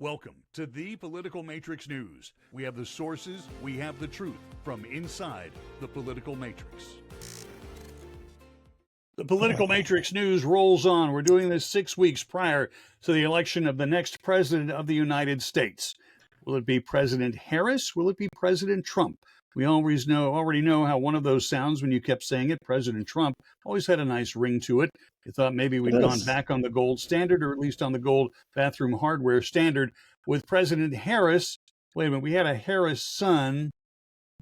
Welcome to the Political Matrix News. We have the sources, we have the truth from inside the political matrix. The Political Matrix News rolls on. We're doing this 6 weeks prior to the election of the next president of the United States. Will it be President Harris? Will it be President Trump? We already know how one of those sounds when you kept saying it. President Trump always had a nice ring to it. You thought maybe we'd gone back on the gold standard, or at least on the gold bathroom hardware standard. With President Harris, wait a minute, we had a Harris son.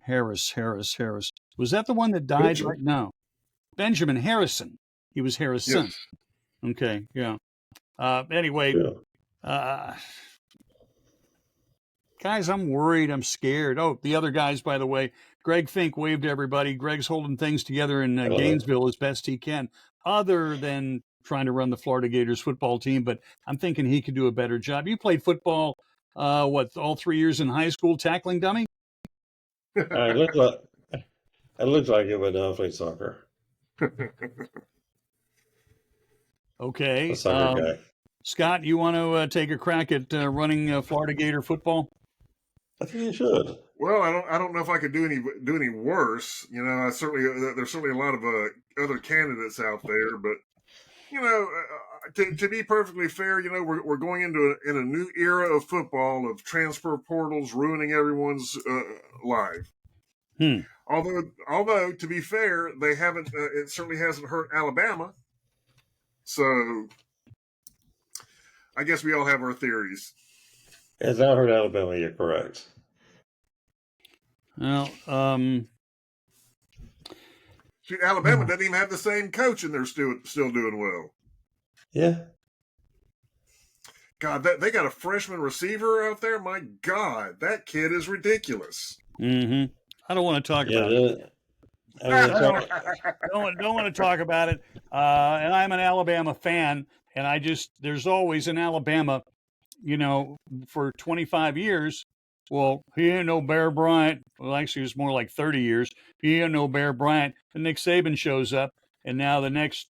Harris. Was that the one that died? Benjamin. No. Benjamin Harrison. He was Harris' son. Yes. Okay, yeah. Anyway, guys, I'm worried. I'm scared. Oh, the other guys, by the way, Greg Fink waved to everybody. Greg's holding things together in Gainesville as best he can, other than trying to run the Florida Gators football team. But I'm thinking he could do a better job. You played football, all 3 years in high school, tackling dummy? I looked like it, but I played soccer. Okay. A soccer guy. Scott, you want to take a crack at running Florida Gator football? I think you should. Well, I don't know if I could do any worse. You know, there's certainly a lot of other candidates out there, but you know, to be perfectly fair, you know, we're going into a new era of football, of transfer portals ruining everyone's life. Although to be fair, they haven't. It certainly hasn't hurt Alabama. So I guess we all have our theories. As I heard Alabama, you're correct. Well, Shoot, Alabama doesn't even have the same coach, and they're still doing well. Yeah. God, they got a freshman receiver out there. My God, that kid is ridiculous. Mm-hmm. I don't want to talk about it. Don't want to talk about it. And I'm an Alabama fan, and there's always in Alabama, you know, for 25 years. Well, he ain't no Bear Bryant. Well, actually, it's more like 30 years. He ain't no Bear Bryant. And Nick Saban shows up, and now the next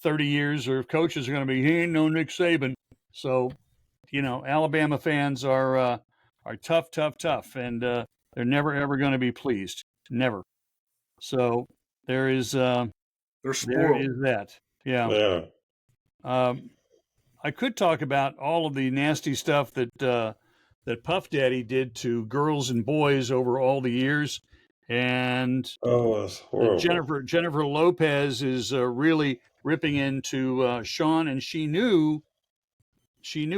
30 years or coaches are going to be, he ain't no Nick Saban. So, you know, Alabama fans are tough, and they're never ever going to be pleased. Never. So there is they're spoiled. There is that. Yeah. I could talk about all of the nasty stuff that Puff Daddy did to girls and boys over all the years, and that's horrible. Jennifer Lopez is really ripping into Sean, and she knew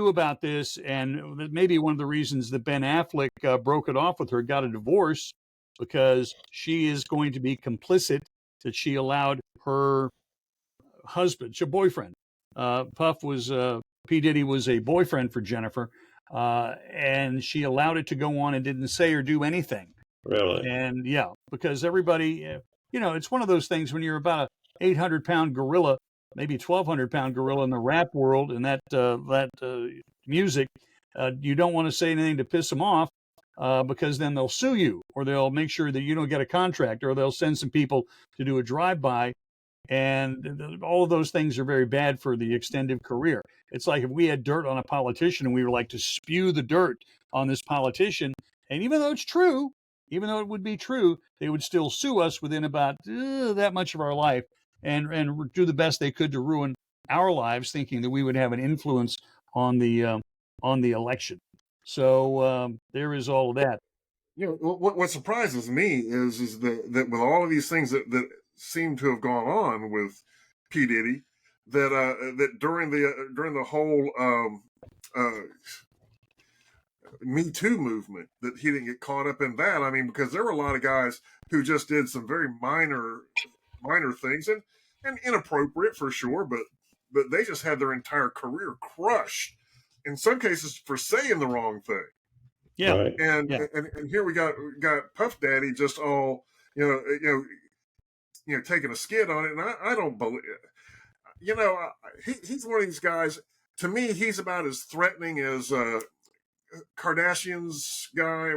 about this, and maybe one of the reasons that Ben Affleck broke it off with her, got a divorce, because she is going to be complicit that she allowed her husband, her boyfriend. P. Diddy was a boyfriend for Jennifer, and she allowed it to go on and didn't say or do anything. Really? And yeah, because everybody, you know, it's one of those things when you're about a 800-pound gorilla, maybe 1,200-pound gorilla in the rap world and that music, you don't want to say anything to piss them off, because then they'll sue you, or they'll make sure that you don't get a contract, or they'll send some people to do a drive-by. And all of those things are very bad for the extended career. It's like if we had dirt on a politician and we were like to spew the dirt on this politician, and even though it's true, even though it would be true, they would still sue us within about that much of our life, and do the best they could to ruin our lives, thinking that we would have an influence on the election. So there is all of that. You know, what surprises me is that with all of these things that seem to have gone on with P. Diddy, that during the whole Me Too movement, that he didn't get caught up in that. I mean, because there were a lot of guys who just did some very minor things and inappropriate for sure, but they just had their entire career crushed, in some cases for saying the wrong thing. Yeah. Right. And here we got Puff Daddy just all you know taking a skid on it, and I don't believe, you know, he's one of these guys. To me, he's about as threatening as Kardashian's guy,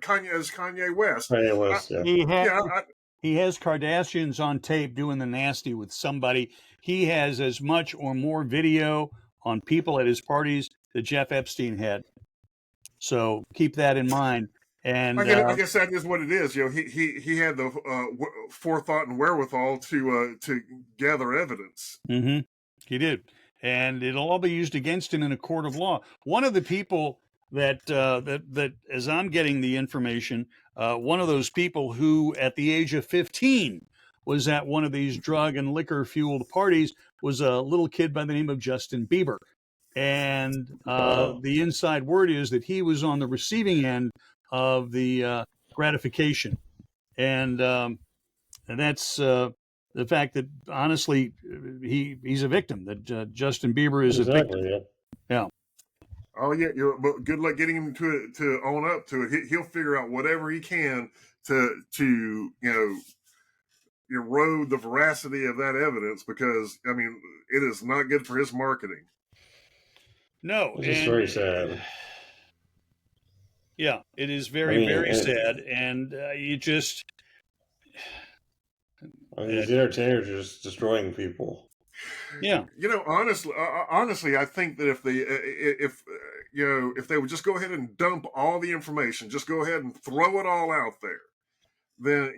Kanye West. Kanye West, yeah. He has Kardashians on tape doing the nasty with somebody. He has as much or more video on people at his parties that Jeff Epstein had. So keep that in mind. I And guess, I guess that is what it is. He had the forethought and wherewithal to gather evidence. mm-hmm, he did, and it'll all be used against him in a court of law. One of the people that as I'm getting the information, one of those people who, at the age of 15, was at one of these drug and liquor fueled parties was a little kid by the name of Justin Bieber. And the inside word is that he was on the receiving end of the gratification, and that's the fact that honestly he's a victim. That Justin Bieber is a victim. Exactly. Yeah. Yeah. Oh yeah, but good luck getting him to own up to it. He'll figure out whatever he can to erode the veracity of that evidence, because I mean it is not good for his marketing. No, It's just and very sad. yeah, it is I very, mean, very sad, and you just these entertainers are just destroying people. yeah. Honestly, I think that if they would just go ahead and dump all the information, just go ahead and throw it all out there, then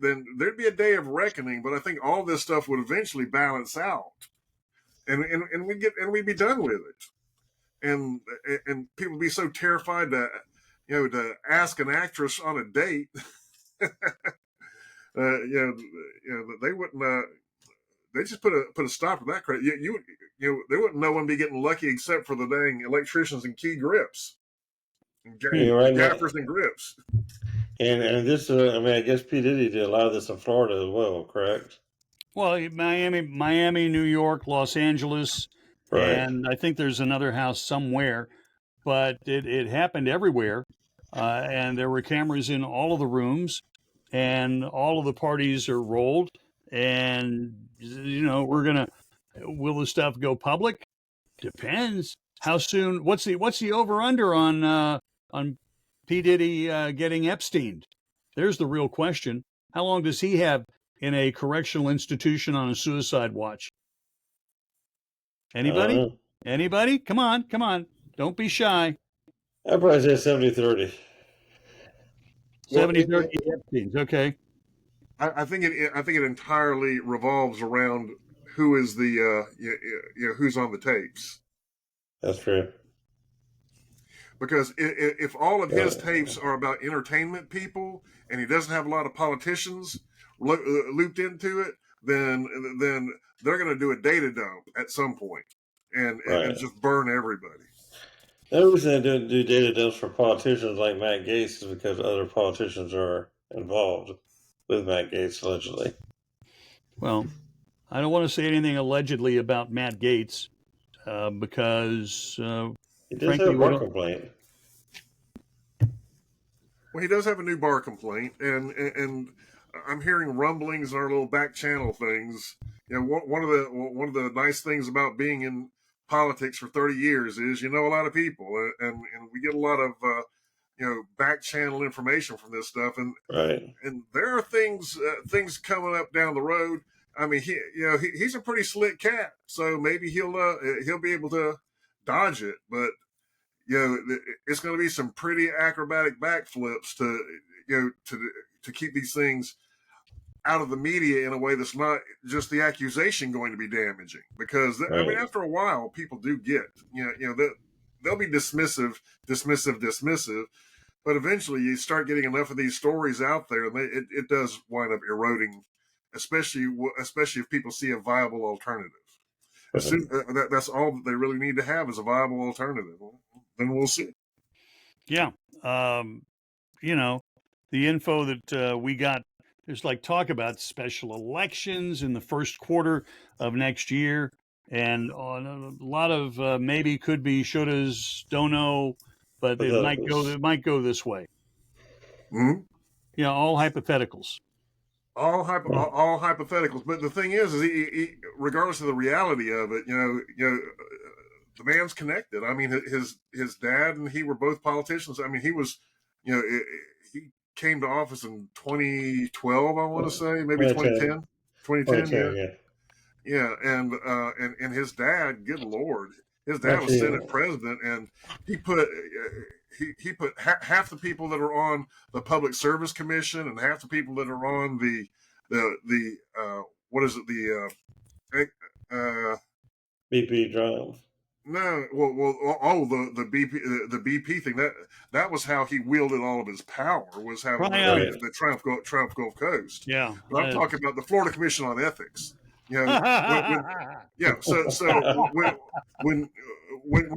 then there'd be a day of reckoning. But I think all this stuff would eventually balance out, and we'd be done with it. And people would be so terrified to ask an actress on a date. They wouldn't. They just put a stop to that crap. There wouldn't no one be getting lucky except for the dang electricians and key grips, and Right now, gaffers and grips. and this, I mean, I guess P Diddy did a lot of this in Florida as well, correct? Well, Miami, New York, Los Angeles, Right. and I think there's another house somewhere, but it happened everywhere, and there were cameras in all of the rooms, and all of the parties are rolled, and will the stuff go public? Depends. How soon? What's the over under on P Diddy getting Epstein? There's the real question. How long does he have in a correctional institution on a suicide watch? I don't Anybody? know. Anybody? Come on, come on. Don't be shy. I'd probably say 70-30. Well, 70-30 Epstein's. Okay. I think it entirely revolves around who is the who's on the tapes. That's true. Because if all of his Uh, tapes are about entertainment people, and he doesn't have a lot of politicians looped into it, then they're going to do a data dump at some point, and right. just burn everybody. The only reason they don't do data dumps for politicians like Matt Gaetz is because other politicians are involved with Matt Gaetz, allegedly. Well, I don't want to say anything allegedly about Matt Gaetz because, He does have frankly, a we bar don't. complaint. Well, he does have a new bar complaint, and I'm hearing rumblings in our little back channel things. One of the nice things about being in politics for 30 years is a lot of people, and we get a lot of back channel information from this stuff, and Right. there are things coming up down the road. I mean, he's a pretty slick cat, so maybe he'll be able to dodge it, but it's going to be some pretty acrobatic backflips to keep these things out of the media in a way that's not just the accusation going to be damaging. Because Right. I mean, after a while, people do get they'll be dismissive, but eventually you start getting enough of these stories out there, and it does wind up eroding, especially if people see a viable alternative. That's all that they really need to have is a viable alternative. Then we'll see. Yeah. You know, the info that we got, there's like talk about special elections in the first quarter of next year, and on a lot of maybe, could be, shouldas, don't know, but But it might go this way. Mm-hmm. All hypotheticals. All hypotheticals. But the thing is regardless of the reality of it, the man's connected. I mean, his dad and he were both politicians. I mean, he was, he came to office in 2012. I want to say maybe 2010. 2010, yeah. yeah. Yeah, and his dad, good lord, His dad was Senate president, and he put half the people that are on the Public Service Commission and half the people that are on the what is it BP Drive. No, the BP thing, that was how he wielded all of his power, was having the Triumph Gulf Coast. Yeah, but I'm talking about the Florida Commission on Ethics. You know, So when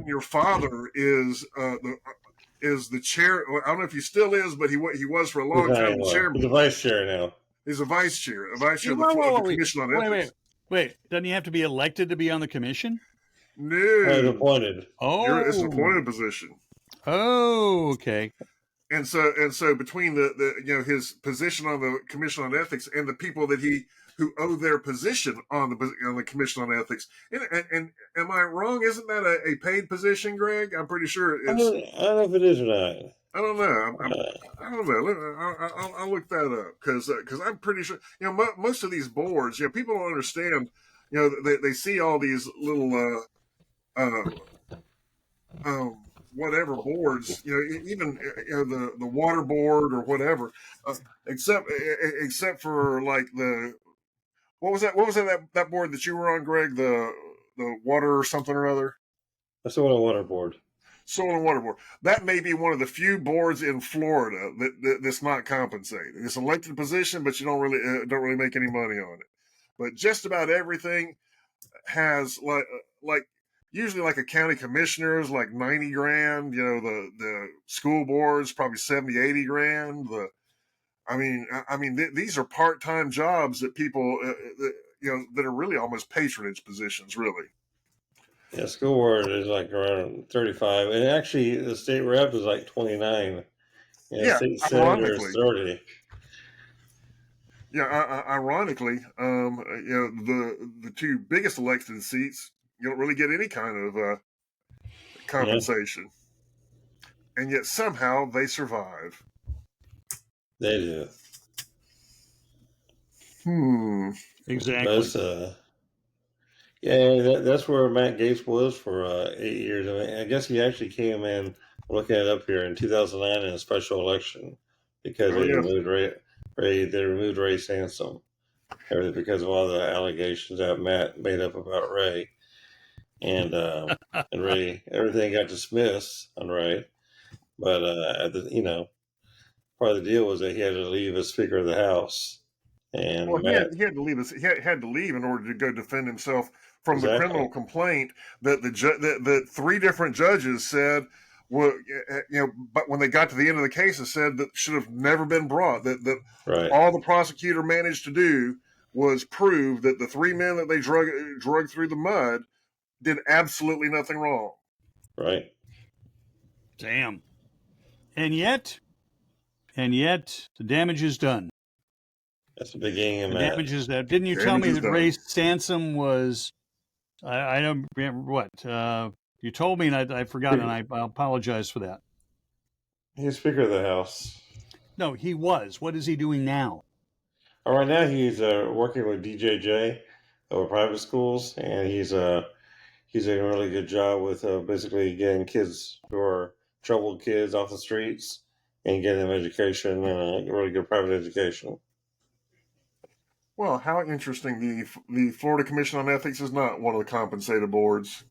your father is the chair, I don't know if he still is, but he was for a long time the chairman. He's a vice chair now. He's a vice chair of the Commission on Ethics. Wait, doesn't he have to be elected to be on the commission? No, appointed. It's an appointed position. Oh, okay. And so between the his position on the Commission on Ethics and the people who owe their position on the Commission on Ethics, and am I wrong? Isn't that a paid position, Greg? I'm pretty sure it's. I don't know if it is or not. I don't know. I don't know. I'll look that up because I'm pretty sure. Most of these boards, people don't understand. They see all these little whatever boards, even the water board or whatever, except for like what was that board that you were on, Greg? The water or something or other. The Soil and Water Board. Soil and Water Board. That may be one of the few boards in Florida that's not compensated. It's an elected position, but you don't really make any money on it. But just about everything has like usually like a county commissioner's like 90 grand, the school board's probably 70, 80 grand. These are part-time jobs that people, that are really almost patronage positions, really. Yeah, school board is like around 35, and actually the state rep is like 29. State senator is 30. Yeah, ironically, the two biggest elected seats, you don't really get any kind of compensation, and yet somehow they survive. They do. Exactly. That's where Matt Gaetz was for 8 years. I guess he actually came in, looking it up here, in 2009 in a special election because they removed Ray Sansom, because of all the allegations that Matt made up about Ray, and Ray, everything got dismissed on Ray, but part of the deal was that he had to leave as Speaker of the House. And he had to leave. He had to leave in order to go defend himself from the criminal complaint that the three different judges said. But when they got to the end of the case, it said that should have never been brought. That all the prosecutor managed to do was prove that the three men that they drug through the mud did absolutely nothing wrong. Right. Damn. And yet, the damage is done. That's the beginning of the damages. Didn't you tell me that Ray Sansom was? I don't remember what you told me, and I forgot, and I apologize for that. He's Speaker of the House. No, he was. What is he doing now? Right now, he's working with DJJ over private schools, and he's doing a really good job with basically getting kids who are troubled kids off the streets and getting them education and a really good private education. Well, how interesting. The Florida Commission on Ethics is not one of the compensated boards.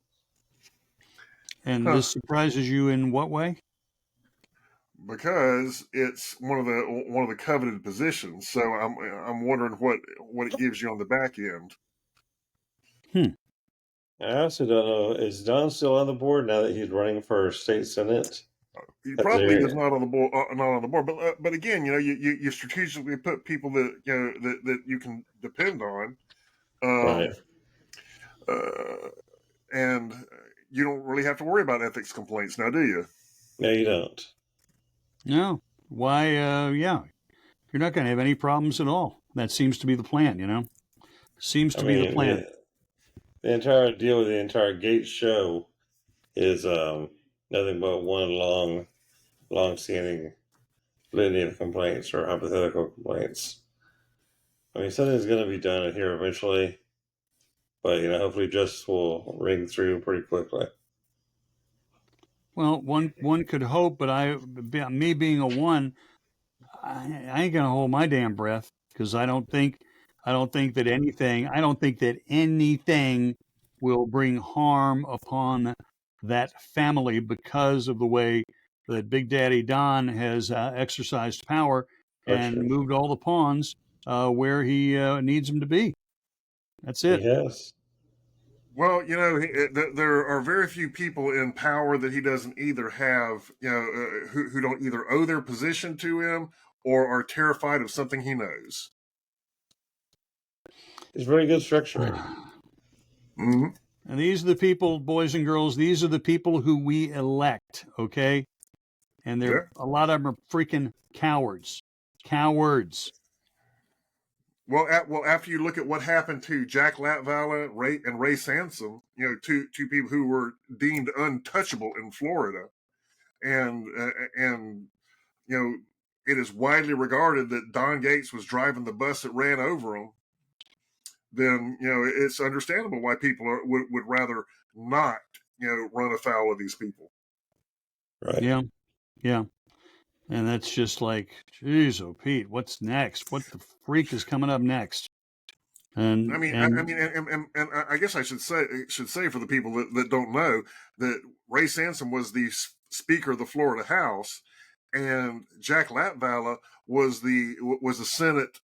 And this surprises you in what way? Because it's one of the coveted positions. So I'm wondering what it gives you on the back end. I also don't know. Is Don still on the board now that he's running for state senate? He probably is not on the board, but again, you strategically put people that that you can depend on, right? And you don't really have to worry about ethics complaints now, do you? No, you don't. No. Why? Yeah, you're not going to have any problems at all. That seems to be the plan. Seems to be the plan. The entire deal with the entire Gaetz show is nothing but one long-standing litany of complaints or hypothetical complaints. Something's going to be done here eventually, but hopefully justice will ring through pretty quickly. Well, one could hope, but me being a one, I ain't gonna hold my damn breath because I don't think that anything will bring harm upon that family because of the way that Big Daddy Don has exercised power and Archer. moved all the pawns where he needs them to be. That's He it. has. Well, there are very few people in power that he doesn't either have, who don't either owe their position to him or are terrified of something he knows. It's very good structuring. Mm-hmm. And these are the people, boys and girls, these are the people who we elect, okay? And Yeah. a lot of them are freaking cowards. Cowards. Well, after you look at what happened to Jack Latvala, Ray Sansom, two people who were deemed untouchable in Florida, and it is widely regarded that Don Gates was driving the bus that ran over them. Then it's understandable why people would rather not run afoul of these people. Right. Yeah. Yeah. And that's just like, geez, oh Pete, what's next? What the freak is coming up next? I And mean, and and I guess I should say for the people that don't know that Ray Sansom was the Speaker of the Florida House, and Jack Latvala was the Senate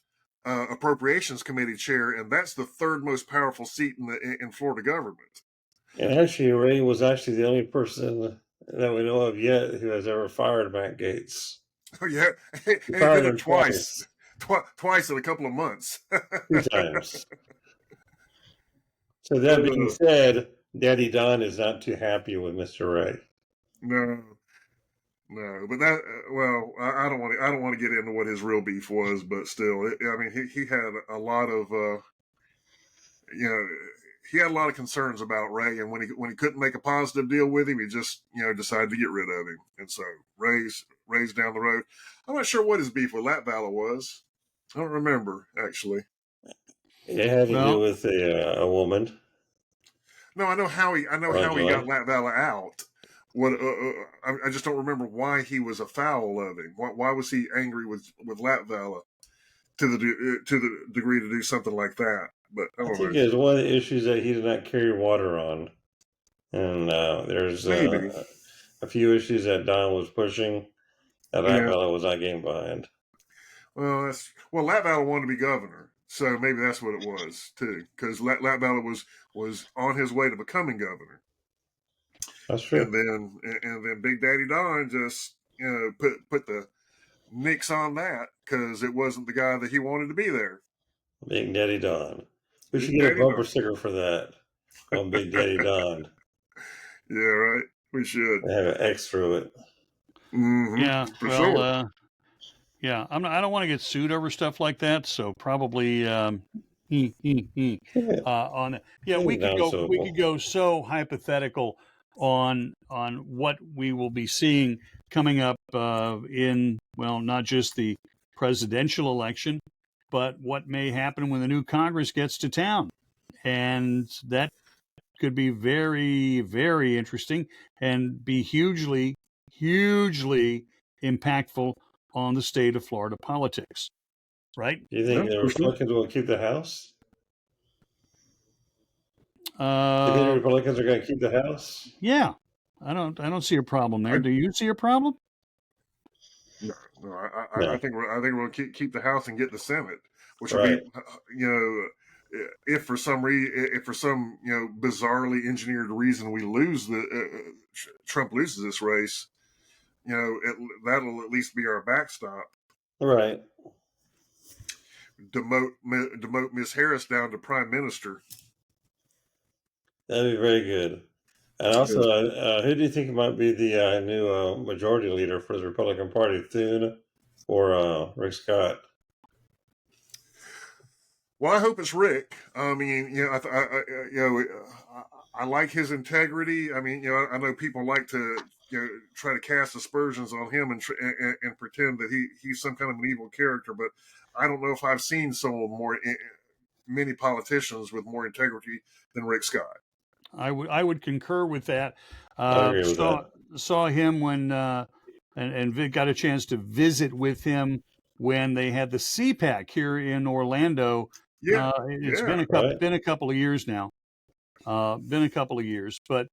Appropriations Committee chair, and that's the third most powerful seat in Florida government. And actually, Ray was actually the only person that we know of yet who has ever fired Matt Gates. Oh yeah, He and he fired did him it twice. Twice in a couple of months. 2 times. So that being said, Daddy Don is not too happy with Mr. Ray. No, but that I don't want to get into what his real beef was, but still, I mean, he had a lot of he had a lot of concerns about Ray, and when he couldn't make a positive deal with him, he just decided to get rid of him, and so Ray's down the road. I'm not sure what his beef with Latvala was. I don't remember actually. It had to do well, with a woman. No, I know how he got Latvala out. What I just don't remember why he was afoul of him. Why was he angry with Latvala to the degree to do something like that? But I I don't think know. it was one of the issues that he did not carry water on. And there's Maybe. a few issues that Don was pushing that Yeah. Latvala was not getting behind. Well, Latvala wanted to be governor, so maybe that's what it was too. Because Latvala was on his way to becoming governor. That's true. And then Big Daddy Don just put the nix on that because it wasn't the guy that he wanted to be there. Big Daddy Don. We should Big get a Daddy bumper Don. sticker for that on Big Daddy Don. Yeah, right. We should. And have an X through it. Mm-hmm. yeah, For well, sure. yeah, I don't want to get sued over stuff like that, so probably Yeah, on yeah, maybe not we suitable. could go so hypothetical on what we will be seeing coming up in well, not just the presidential election, but what may happen when the new Congress gets to town, and that could be very, very interesting and be hugely impactful on the state of Florida politics, right? Do you think Yeah, the for sure. Republicans will keep the House? Do you think the Uh, Republicans are going to keep the House? yeah, I don't see a problem there. I, Do you see a problem? no, I No. think we'll keep the House and get the Senate, which will be, Right. if for some bizarrely engineered reason we lose Trump loses this race, that'll at least be our backstop. Right. Demote Miss Harris down to Prime Minister. That'd be very good. And also, who do you think might be the new majority leader for the Republican Party, Thune or Rick Scott? Well, I hope it's Rick. I mean, I like his integrity. I mean, I know people like to try to cast aspersions on him and pretend that he's some kind of an evil character, but I don't know if I've seen many politicians with more integrity than Rick Scott. I would concur with that. I agree with that. saw him when and got a chance to visit with him when they had the CPAC here in Orlando. Yeah, It's yeah. been a couple of years now. Been a couple of years, but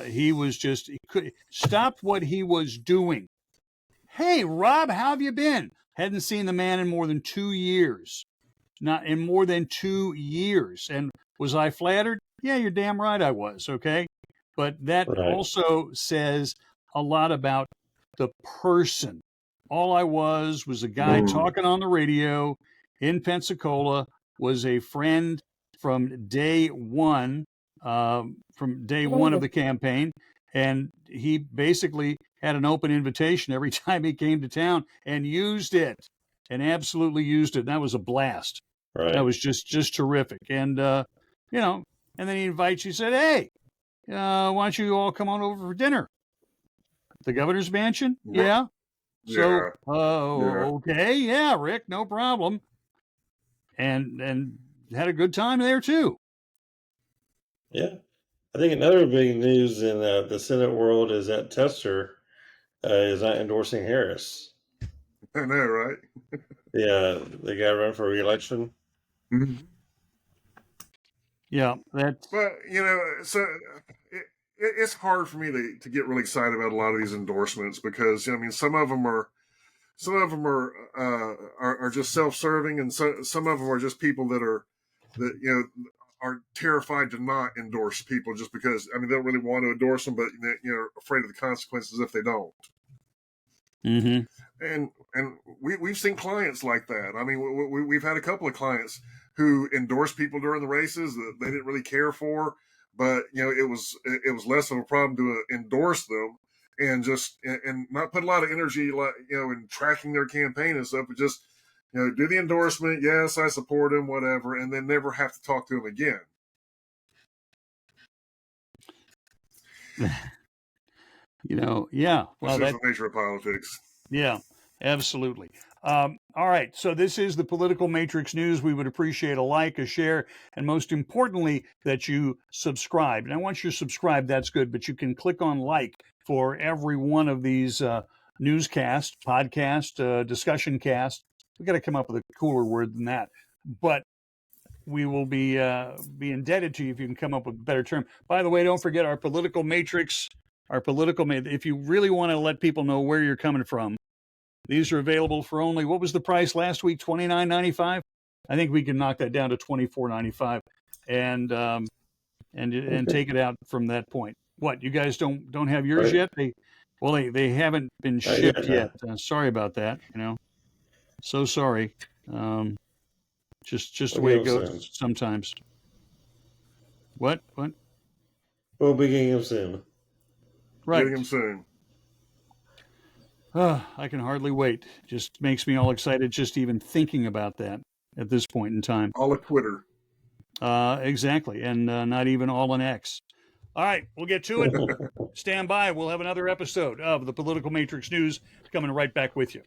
he was just he could stopped what he was doing. Hey, Rob, how have you been? Hadn't seen the man in more than 2 years. Not in more than 2 years. And was I flattered? Yeah, you're damn right I was. Okay. But that Right. also says a lot about the person. All I was a guy talking on the radio in Pensacola, was a friend from day one, of the campaign. And he basically had an open invitation every time he came to town and used it and absolutely used it. And that was a blast. That Right. was just terrific. And, and then he invites you, said, hey, why don't you all come on over for dinner? The governor's mansion? Right. Yeah. So, Yeah. Yeah. okay. Yeah, Rick, no problem. And had a good time there too. Yeah. I think another big news in the Senate world is that Tester is not endorsing Harris. I know, right? Yeah, the guy running for re-election. Mm-hmm. Yeah, that's. But so it's hard for me to get really excited about a lot of these endorsements because some of them are just self-serving, and some of them are just people that are terrified to not endorse people just because they don't really want to endorse them, but afraid of the consequences if they don't. Mm-hmm. And we've seen clients like that. I mean, we've had a couple of clients who endorsed people during the races that they didn't really care for, but it was less of a problem to endorse them and just and not put a lot of energy in tracking their campaign and stuff, but just do the endorsement. Yes, I support him, whatever, and then never have to talk to him again. Yeah. Well, that's the nature of politics. Yeah, absolutely. All right. So this is the Political Matrix News. We would appreciate a like, a share, and most importantly, that you subscribe. And once you're subscribed, that's good, but you can click on like for every one of these newscast, podcast, discussion cast. We've got to come up with a cooler word than that. But we will be indebted to you if you can come up with a better term. By the way, don't forget our political matrix, if you really want to let people know where you're coming from, these are available for only, what was the price last week? $29.95. I think we can knock that down to $24.95 and take it out from that point. What, you guys don't have yours yet? They haven't been shipped yet. Sorry about that. So sorry. Just the way it goes sometimes. What? We'll be getting him soon. Right. Getting him soon. I can hardly wait. Just makes me all excited just even thinking about that at this point in time. All a Twitter. Exactly. And not even all an X. All right, we'll get to it. Stand by. We'll have another episode of the Political Matrix News coming right back with you.